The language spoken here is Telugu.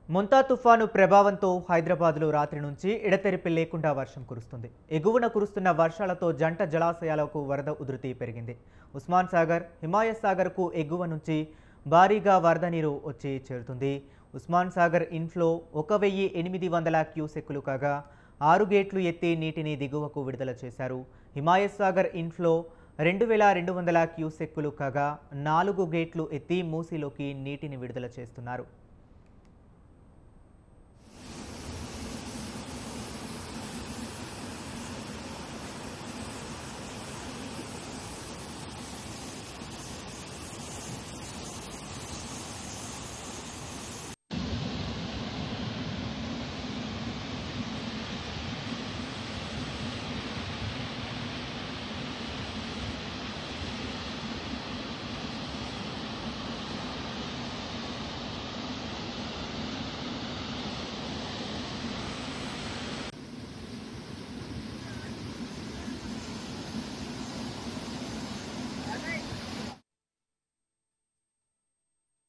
ముంతా తుఫాను ప్రభావంతో హైదరాబాద్లో రాత్రి నుంచి ఎడతెరిపి లేకుండా వర్షం కురుస్తుంది. ఎగువన కురుస్తున్న వర్షాలతో జంట జలాశయాలకు వరద ఉధృతి పెరిగింది. ఉస్మాన్ సాగర్, హిమాయత్ సాగర్కు ఎగువ నుంచి భారీగా వరద నీరు వచ్చి చేరుతుంది. ఉస్మాన్ సాగర్ ఇన్ఫ్లో 1800 క్యూసెక్కులు కాగా 6 గేట్లు ఎత్తి నీటిని దిగువకు విడుదల చేశారు. హిమాయత్ సాగర్ ఇన్ఫ్లో 2200 క్యూసెక్కులు కాగా 4 గేట్లు ఎత్తి మూసీలోకి నీటిని విడుదల చేస్తున్నారు.